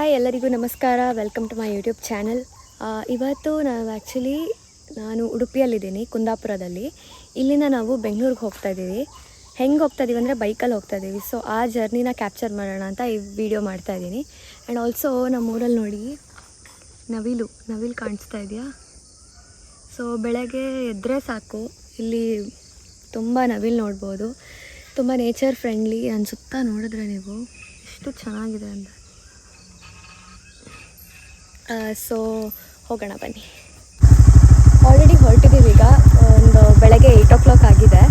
Hi ಎಲ್ಲರಿಗೂ ನಮಸ್ಕಾರ. Welcome to my YouTube channel. ಇವತ್ತು ನಾನು ಉಡುಪಿಯಲ್ಲಿದ್ದೀನಿ, ಕುಂದಾಪುರದಲ್ಲಿ. ಇಲ್ಲಿಂದ ನಾವು ಬೆಂಗಳೂರಿಗೆ ಹೋಗ್ತಾ ಇದ್ದೀವಿ. ಹೆಂಗೆ ಹೋಗ್ತಾ ಇದ್ದೀವಿ ಅಂದರೆ ಬೈಕಲ್ಲಿ ಹೋಗ್ತಾ ಇದ್ದೀವಿ. ಸೊ ಆ ಜರ್ನಿನ ಕ್ಯಾಪ್ಚರ್ ಮಾಡೋಣ ಅಂತ ಈ ವಿಡಿಯೋ ಮಾಡ್ತಾ ಇದ್ದೀನಿ. ಆ್ಯಂಡ್ ಆಲ್ಸೋ ನಮ್ಮ ಊರಲ್ಲಿ ನೋಡಿ ನವಿಲು ಕಾಣಿಸ್ತಾ ಇದೆಯಾ? ಸೊ ಬೆಳಗ್ಗೆ ಎದ್ದರೆ ಸಾಕು, ಇಲ್ಲಿ ತುಂಬ ನವಿಲು ನೋಡ್ಬೋದು. ತುಂಬ ನೇಚರ್ ಫ್ರೆಂಡ್ಲಿ ಅನಿಸುತ್ತಾ ನೋಡಿದ್ರೆ ನೀವು ಎಷ್ಟು ಚೆನ್ನಾಗಿದೆ ಅಂತ. ಸೊ ಹೋಗೋಣ ಬನ್ನಿ. ಆಲ್ರೆಡಿ ಹೊರಟಿದ್ದೀವಿ. ಈಗ ಒಂದು ಬೆಳಗ್ಗೆ 8 o'clock ಆಗಿದೆ.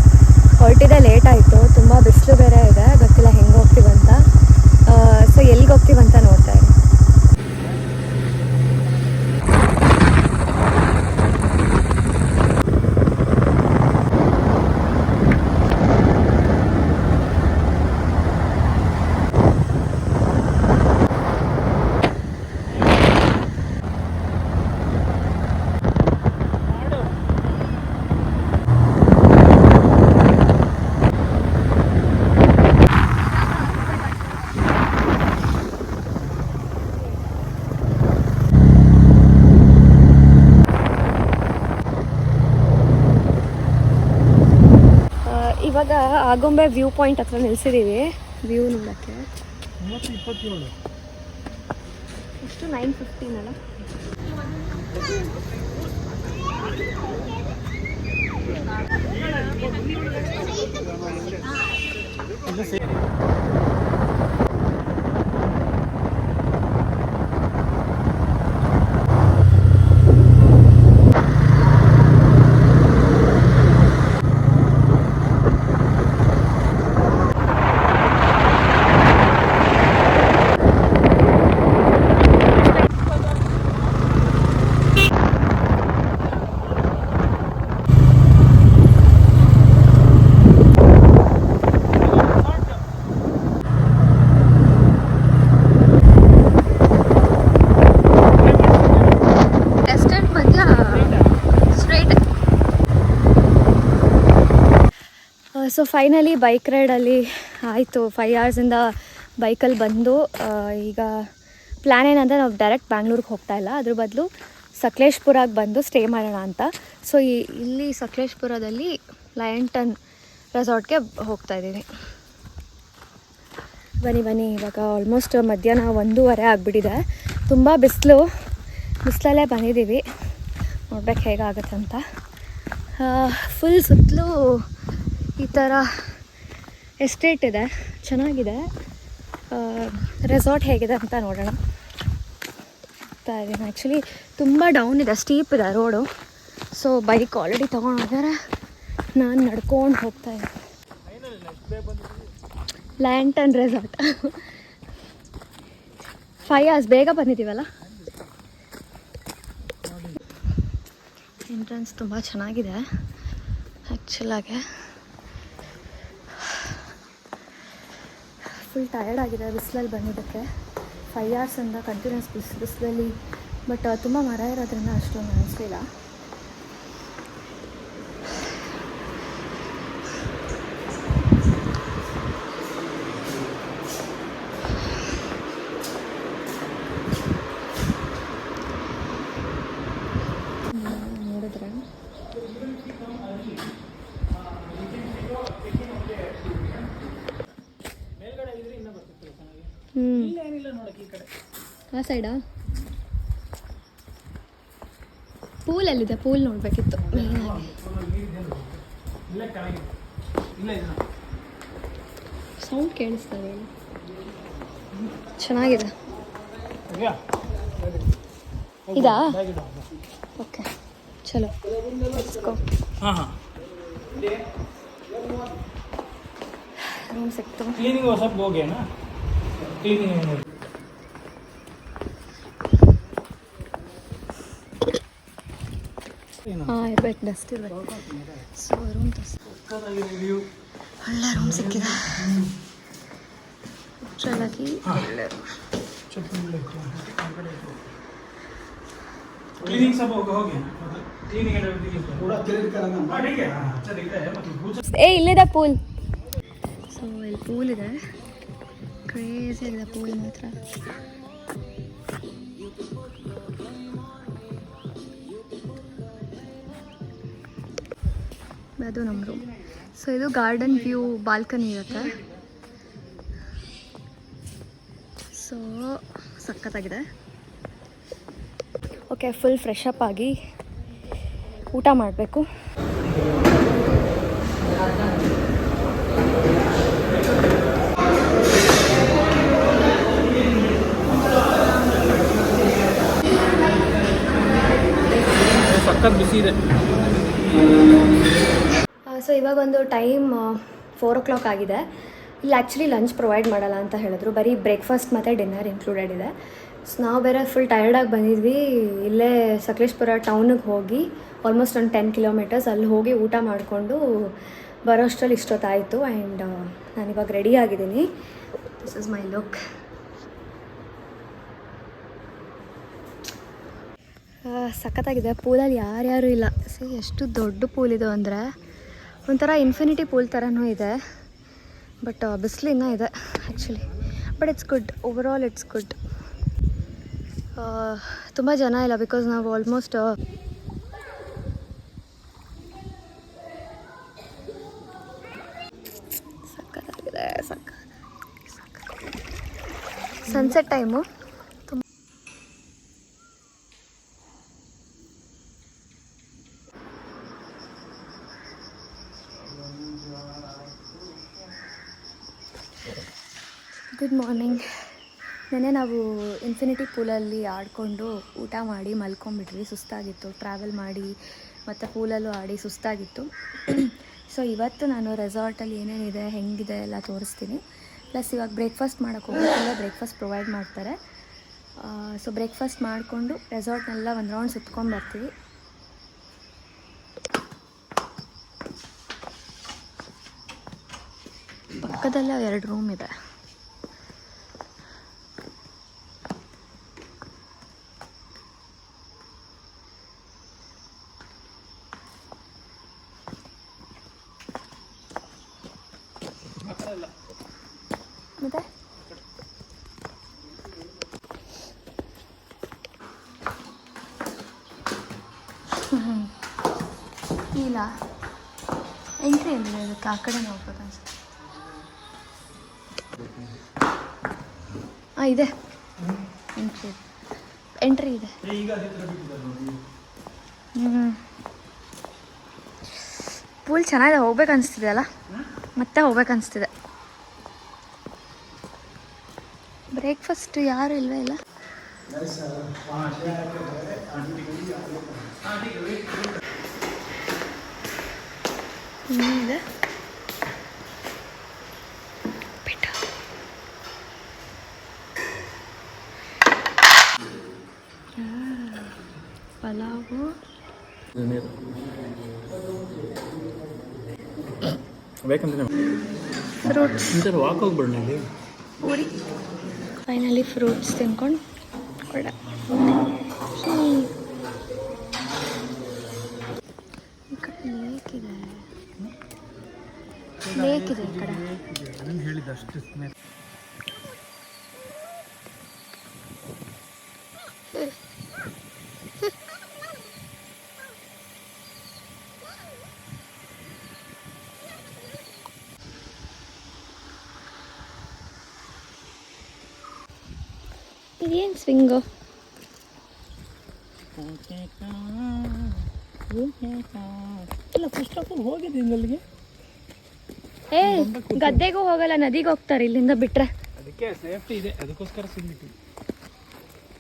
ಹೊರಟಿದೆ ಲೇಟ್ ಆಯಿತು, ತುಂಬ ಬಿಸಿಲು ಬೇರೆ ಇದೆ. ಗೊತ್ತಿಲ್ಲ ಹೆಂಗೆ ಹೋಗ್ತೀವಂತ. ಸೊ ಎಲ್ಲಿಗೆ ಹೋಗ್ತೀವಂತ ನೋಡ್ತಾ ಇರಿ. ಇವಾಗ ಆಗುಂಬೆ ವ್ಯೂ ಪಾಯಿಂಟ್ ಹತ್ರ ನಿಲ್ಸಿದ್ದೀವಿ. ವ್ಯೂ ನೋಡೋಕ್ಕೆ ಎಷ್ಟು 9:15 ಅಲ್ಲ. ಸೊ ಫೈನಲಿ ಬೈಕ್ ರೈಡಲ್ಲಿ ಆಯಿತು. 5 hours ಬೈಕಲ್ಲಿ ಬಂದು ಈಗ ಪ್ಲ್ಯಾನ್ ಏನಂದರೆ ನಾವು ಡೈರೆಕ್ಟ್ ಬ್ಯಾಂಗ್ಳೂರಿಗೆ ಹೋಗ್ತಾ ಇಲ್ಲ, ಅದ್ರ ಬದಲು ಸಕಲೇಶ್ಪುರಕ್ಕೆ ಬಂದು ಸ್ಟೇ ಮಾಡೋಣ ಅಂತ. ಸೊ ಇಲ್ಲಿ ಸಕಲೇಶ್ಪುರದಲ್ಲಿ ಲಯನ್ ರೆಸಾರ್ಟ್ಗೆ ಹೋಗ್ತಾ ಇದ್ದೀವಿ. ಬನ್ನಿ. ಇವಾಗ ಆಲ್ಮೋಸ್ಟ್ ಮಧ್ಯಾಹ್ನ 1:15 ಆಗಿಬಿಟ್ಟಿದೆ. ತುಂಬ ಬಿಸಿಲಲ್ಲೇ ಬಂದಿದ್ದೀವಿ. ನೋಡ್ಬೇಕು ಹೇಗಾಗುತ್ತಂತ. ಫುಲ್ ಸುತ್ತಲೂ ಈ ಥರ ಎಸ್ಟೇಟ್ ಇದೆ, ಚೆನ್ನಾಗಿದೆ. ರೆಸಾರ್ಟ್ ಹೇಗಿದೆ ಅಂತ ನೋಡೋಣ. ಆ್ಯಕ್ಚುಲಿ ತುಂಬ ಡೌನ್ ಇದೆ, ಸ್ಟೀಪ್ ಇದೆ ರೋಡು. ಸೊ ಬೈಕ್ ಆಲ್ರೆಡಿ ತೊಗೊಂಡು ಹೋಗ್ಯಾರೆ, ನಾನು ನಡ್ಕೊಂಡು ಹೋಗ್ತಾ ಇದ್ದೆ. ಲಯನ್ ರೆಸಾರ್ಟ್ 5 hours ಬೇಗ ಬಂದಿದ್ದೀವಲ್ಲ. ಎಂಟ್ರೆನ್ಸ್ ತುಂಬ ಚೆನ್ನಾಗಿದೆ ಆ್ಯಕ್ಚುಲಾಗೆ. ಫುಲ್ ಟಯರ್ಡ್ ಆಗಿದೆ ಬಿಸಿಲಲ್ಲಿ ಬಂದಿದ್ದಕ್ಕೆ. 5 hours ಕಂಟಿನ್ಯೂಸ್ ಬಿಸಿಲಲ್ಲಿ. ಬಟ್ ತುಂಬ ಮರ ಇರೋದ್ರಿಂದ ಅಷ್ಟೊಂದು ಅನಿಸ್ಲಿಲ್ಲ. ನೋಡಿದ್ರೆ ಆ ಸೈಡಾ ಪೂಲ್ ಎಲ್ಲಿದೆ? ಪೂಲ್ ನೋಡಬೇಕಿತ್ತು ಮೇಯ್ನಾಗಿ. ಸೌಂಡ್ ಕೇಳಿಸ್ತದೆ. ಚೆನ್ನಾಗಿದೆ. ಇದಾ? ಓಕೆ ಚಲೋ ರೂಮ್ ಸಿಕ್ತು. ಇರ್ಬೇಕು, ಡಸ್ಟ್ ಇರ್ಬೇಕು. ಸೊ ರೂಮ್ ಒಳ್ಳೆ ರೂಮ್ ಸಿಕ್ಕಿದೆ. ಚೆನ್ನಾಗಿ ಒಳ್ಳೆ ರೂಮ್. क्लीनिंग सब हो गया क्लीनिंग पूरा क्लीन करना हां ठीक है अच्छा दिख रहा है मतलब ए ಇಲ್ಲಿದೆ ಪೂಲ್. ಸೊ ಇಲ್ಲಿ ಪೂಲ್ ಇದೆ, ಕ್ರೇಜಿ ಆಗಿದೆ ಪೂಲ್ ಮಾತ್ರ. ಅದು ನಮ್ಮ ರೂಮ್. ಸೊ ಇದು ಗಾರ್ಡನ್ ವ್ಯೂ ಬಾಲ್ಕನಿ ಇರುತ್ತೆ. ಸೊ ಸಖತ್ತಾಗಿದೆ. ಓಕೆ, ಫುಲ್ ಫ್ರೆಶ್ ಅಪ್ ಆಗಿ ಊಟ ಮಾಡಬೇಕು. ಬಿಸಿ ಇದೆ. ಸೊ ಇವಾಗ ಒಂದು ಟೈಮ್ 4 o'clock ಆಗಿದೆ. ಇಲ್ಲಿ ಆ್ಯಕ್ಚುಲಿ ಲಂಚ್ ಪ್ರೊವೈಡ್ ಮಾಡಲ್ಲ ಅಂತ ಹೇಳಿದ್ರು, ಬರೀ ಬ್ರೇಕ್ಫಾಸ್ಟ್ ಮತ್ತು ಡಿನ್ನರ್ ಇನ್ಕ್ಲೂಡೆಡ್ ಇದೆ. ಸೊ ನಾವು ಬೇರೆ ಫುಲ್ ಟಯರ್ಡಾಗಿ ಬಂದಿದ್ವಿ. ಇಲ್ಲೇ ಸಕಲೇಶ್ಪುರ ಟೌನಿಗೆ ಹೋಗಿ ಆಲ್ಮೋಸ್ಟ್ ಒಂದು 10 kilometers ಅಲ್ಲಿ ಹೋಗಿ ಊಟ ಮಾಡಿಕೊಂಡು ಬರೋಷ್ಟರಲ್ಲಿ ಇಷ್ಟೊತ್ತಾಯಿತು. ಆ್ಯಂಡ್ ನಾನಿವಾಗ ರೆಡಿ ಆಗಿದ್ದೀನಿ. This is my look. ಸಖತ್ತಾಗಿದೆ. ಪೂಲಲ್ಲಿ ಯಾರ್ಯಾರು ಇಲ್ಲ. ಎಷ್ಟು ದೊಡ್ಡ ಪೂಲ್ ಇದು ಅಂದರೆ ಒಂಥರ ಇನ್ಫಿನಿಟಿ ಪೂಲ್ ಥರನೂ ಇದೆ. ಬಟ್ ಬಿಸಿಲು ಇನ್ನೂ ಇದೆ actually. But it's good, overall it's good. ತುಂಬ ಜನ ಇಲ್ಲ, ಬಿಕಾಸ್ ನಾವು ಆಲ್ಮೋಸ್ಟ್ ಸಖತ್ತಾಗಿದೆ. Sunset time. Good morning. ನೆನ್ನೆ ನಾವು ಇನ್ಫಿನಿಟಿ ಪೂಲಲ್ಲಿ ಆಡಿಕೊಂಡು ಊಟ ಮಾಡಿ ಮಲ್ಕೊಂಡ್ಬಿಟ್ವಿ. ಸುಸ್ತಾಗಿತ್ತು, ಟ್ರಾವೆಲ್ ಮಾಡಿ ಮತ್ತು ಪೂಲಲ್ಲೂ ಆಡಿ ಸುಸ್ತಾಗಿತ್ತು. ಸೊ ಇವತ್ತು ನಾನು ರೆಸಾರ್ಟಲ್ಲಿ ಏನೇನಿದೆ ಹೆಂಗಿದೆ ಎಲ್ಲ ತೋರಿಸ್ತೀನಿ. ಪ್ಲಸ್ ಇವಾಗ ಬ್ರೇಕ್ಫಾಸ್ಟ್ ಮಾಡೋಕ್ಕೆ ಹೋಗೋಕ್ಕೆಲ್ಲ ಬ್ರೇಕ್ಫಾಸ್ಟ್ ಪ್ರೊವೈಡ್ ಮಾಡ್ತಾರೆ. ಸೊ ಬ್ರೇಕ್ಫಾಸ್ಟ್ ಮಾಡಿಕೊಂಡು ರೆಸಾರ್ಟ್ನೆಲ್ಲ ಒಂದು ರೌಂಡ್ ಸುತ್ಕೊಂಡು ಬರ್ತೀವಿ. ಪಕ್ಕದಲ್ಲೇ 2 ರೂಮ್ ಇದೆ. ಮತ್ತೆ ಇಲ್ಲ ಎಂಟ್ರಿ ಏನಿದೆ ಇದಕ್ಕೆ, ಆ ಕಡೆ ಹೋಗ್ಬೇಕು ಅನ್ಸುತ್ತೆ. ಹಾಂ ಇದೆ, ಎಂಟ್ರಿ ಇದೆ. ಪೂಲ್ ಚೆನ್ನಾಗಿದೆ, ಹೋಗ್ಬೇಕು ಅನಿಸ್ತಿದೆ ಅಲ್ಲ, ಮತ್ತೆ ಹೋಗ್ಬೇಕು ಅನಿಸ್ತಿದೆ. ಬ್ರೇಕ್ಫಾಸ್ಟ್ ಯಾರು ಇಲ್ವೇ ಇಲ್ಲ. ಇನ್ನೇನಿದೆ pulao, fruits, puri. Finally fruits ತಿನ್ಕೊಂಡು ಕೊಡ. ಈ ಕಡೆ ಲೇಕ್ ಇದೆ ಈ ಕಡೆ. ಇದೇನು ಸ್ವಿಂಗು? ಇಲ್ಲ, ಪುಸ್ತಕ ಹೋಗಿದ್ದೀನಿ ಅಲ್ಲಿಗೆ. ಗದ್ದೆಗೂ ಹೋಗಲ್ಲ, ನದಿಗೆ ಹೋಗ್ತಾರೆ ಇಲ್ಲಿಂದ ಬಿಟ್ರೆ. ಅದಕ್ಕೆ ಸೇಫ್ಟಿ ಇದೆ, ಅದಕ್ಕೋಸ್ಕರ ಸಿಗ್ಬಿಟ್ಟು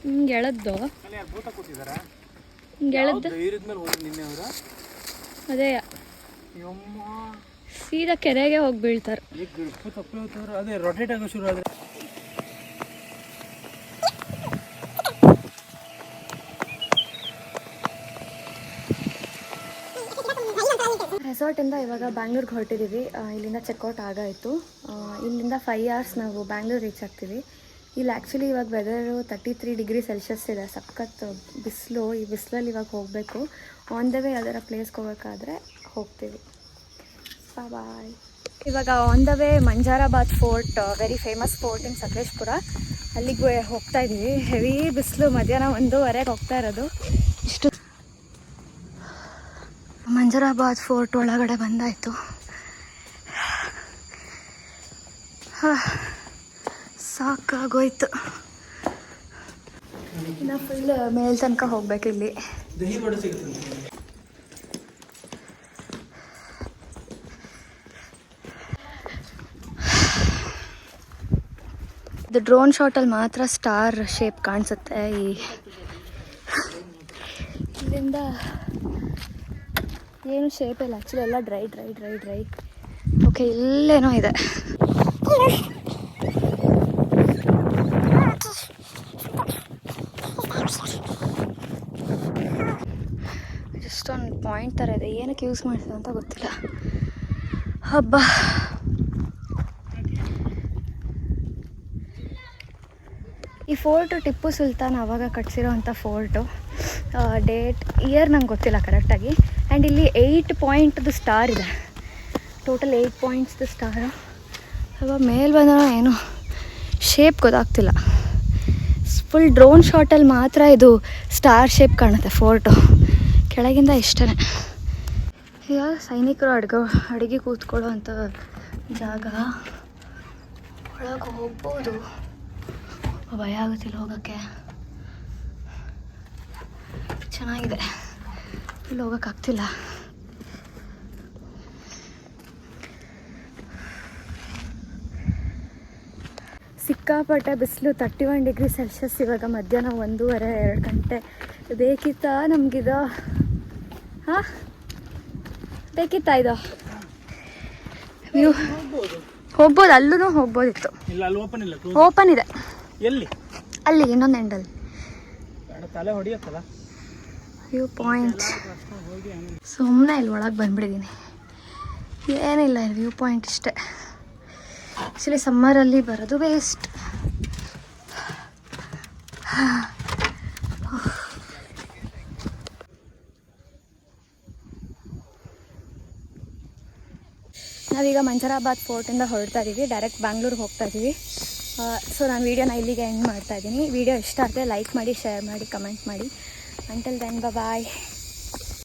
ಹಿಂಗೆ ಎಳದ್ದು ಅದೇ ಸೀದಾ ಕೆರೆಗೆ ಹೋಗಿ ಬೀಳ್ತಾರೆ. ಅದೇ ರೊಟೇಟ್ ಆಗೋ ಶುರು ಆದ್ರೆ ರೆಸಾರ್ಟಿಂದ ಇವಾಗ ಬ್ಯಾಂಗ್ಳೂರ್ಗೆ ಹೊರಟಿದ್ದೀವಿ. ಇಲ್ಲಿಂದ ಚೆಕ್ಔಟ್ ಆಗಾಯಿತು. ಇಲ್ಲಿಂದ 5 hours ನಾವು ಬ್ಯಾಂಗ್ಳೂರ್ ರೀಚ್ ಆಗ್ತೀವಿ. ಇಲ್ಲಿ ಆ್ಯಕ್ಚುಲಿ ಇವಾಗ ವೆದರು 33 degrees Celsius ಇದೆ. ಸಖತ್ ಬಿಸಿಲು. ಈ ಬಿಸಿಲಲ್ಲಿ ಇವಾಗ ಹೋಗಬೇಕು. ಆನ್ ದ ವೇ ಯಾವ್ದಾರ ಪ್ಲೇಸ್ಗೆ ಹೋಗೋಕ್ಕಾದರೆ ಹೋಗ್ತೀವಿ. ಬಾಯ್. ಇವಾಗ on the way Manjarabad fort, very famous fort in Sakleshpur, ಅಲ್ಲಿಗೆ ಹೋಗ್ತಾ ಇದ್ದೀವಿ. ಹೆವಿ ಬಿಸಿಲು, ಮಧ್ಯಾಹ್ನ 1:30ಗೆ ಹೋಗ್ತಾ ಇರೋದು. ಇಷ್ಟು ಮಂಜರಾಬಾದ್ ಫೋರ್ಟ್ ಒಳಗಡೆ ಬಂದಾಯಿತು. ಸಾಕಾಗೋಯ್ತು. ಇನ್ನು ಫುಲ್ ಮೇಲ್ ತನಕ ಹೋಗ್ಬೇಕು. ಇಲ್ಲಿ ದಹಿ ಬಡ ಸಿಗುತ್ತೆ. ಇದು ಡ್ರೋನ್ ಶಾಟಲ್ಲಿ ಮಾತ್ರ ಸ್ಟಾರ್ ಶೇಪ್ ಕಾಣಿಸುತ್ತೆ. ಇಲ್ಲಿಂದ ಏನು ಶೇಪ್ ಇಲ್ಲ, ಆ್ಯಕ್ಚುಲಿ ಎಲ್ಲ dry dry dry dry. Okay, ಇಲ್ಲೇನೋ ಇದೆ. ಜಸ್ಟ್ ಒಂದು ಪಾಯಿಂಟ್ ಥರ ಇದೆ, ಏನಕ್ಕೆ ಯೂಸ್ ಮಾಡ್ತಾರೆ ಅಂತ ಗೊತ್ತಿಲ್ಲ. ಹಬ್ಬ, ಈ ಫೋರ್ಟು ಟಿಪ್ಪು ಸುಲ್ತಾನ್ ಆವಾಗ ಕಟ್ಸಿರೋವಂಥ ಫೋರ್ಟು. ಡೇಟ್ ಇಯರ್ ನಂಗೆ ಗೊತ್ತಿಲ್ಲ ಕರೆಕ್ಟಾಗಿ. ಆ್ಯಂಡ್ ಇಲ್ಲಿ 8 ಪಾಯಿಂಟ್ದು ಸ್ಟಾರ್ ಇದೆ, ಟೋಟಲ್ 8 ಪಾಯಿಂಟ್ಸ್ದು ಸ್ಟಾರು. ಅವಾಗ ಮೇಲೆ ಬಂದ ಏನು ಶೇಪ್ ಗೊತ್ತಾಗ್ತಿಲ್ಲ. ಫುಲ್ ಡ್ರೋನ್ ಶಾಟಲ್ಲಿ ಮಾತ್ರ ಇದು ಸ್ಟಾರ್ ಶೇಪ್ ಕಾಣುತ್ತೆ ಫೋರ್ಟು. ಕೆಳಗಿಂದ ಇಷ್ಟೇ. ಈಗ ಸೈನಿಕರು ಅಡುಗೆ ಕೂತ್ಕೊಳ್ಳೋ ಅಂಥ ಜಾಗ. ಒಳಗೆ ಹೋಗ್ಬೋದು, ಭಯ ಆಗುತ್ತಿಲ್ಲ ಹೋಗೋಕ್ಕೆ. ಚೆನ್ನಾಗಿದೆ, ಇಲ್ಲಿ ಹೋಗೋಕ್ಕಾಗ್ತಿಲ್ಲ. ಸಿಕ್ಕಾಪಟ್ಟೆ ಬಿಸಿಲು, 31 ಡಿಗ್ರಿ ಸೆಲ್ಸಿಯಸ್. ಇವಾಗ ಮಧ್ಯಾಹ್ನ 1:30-2 ಗಂಟೆ. ಬೇಕಿತ್ತಾ ನಮಗಿದು? ಹಾಂ, ಬೇಕಿತ್ತಾ ಇದು ವ್ಯೂ? ಹೋಗ್ಬೋದು, ಅಲ್ಲೂ ಹೋಗ್ಬೋದಿತ್ತು. ಇಲ್ಲ, ಅಲ್ಲಿ ಓಪನ್ ಇಲ್ಲ, ಓಪನ್ ಇದೆ. ಎಲ್ಲಿ? ಅಲ್ಲಿ ಇನ್ನೊಂದು ಎಂಡಲ್ಲಿ ತಲೆ ಹೊಡಿಯತ್ತಲ್ಲ ವ್ಯೂ ಪಾಯಿಂಟ್. ಸುಮ್ಮನೆ ಇಲ್ಲಿ ಒಳಗೆ ಬಂದ್ಬಿಟ್ಟಿದ್ದೀನಿ. ಏನಿಲ್ಲ, ಇಲ್ಲಿ ವ್ಯೂ ಪಾಯಿಂಟ್ ಇಷ್ಟೇ. ಆ್ಯಕ್ಚುಲಿ ಸಮ್ಮರಲ್ಲಿ ಬರೋದು ವೇಸ್ಟ್. ನಾವೀಗ ಮಂಜರಾಬಾದ್ ಫೋರ್ಟಿಂದ ಹೊರಡ್ತಾ ಇದ್ದೀವಿ, ಡೈರೆಕ್ಟ್ ಬ್ಯಾಂಗ್ಳೂರಿಗೆ ಹೋಗ್ತಾ ಇದ್ದೀವಿ. ಸೊ ನಾನು ವೀಡಿಯೋನ ಇಲ್ಲಿಗೆ ಎಂಡ್ ಮಾಡ್ತಾ ಇದ್ದೀನಿ. ವಿಡಿಯೋ ಇಷ್ಟ ಆದರೆ ಲೈಕ್ ಮಾಡಿ, ಶೇರ್ ಮಾಡಿ, ಕಮೆಂಟ್ ಮಾಡಿ. ಅಂಟಿಲ್ ದೆನ್ ಬಾಯ್.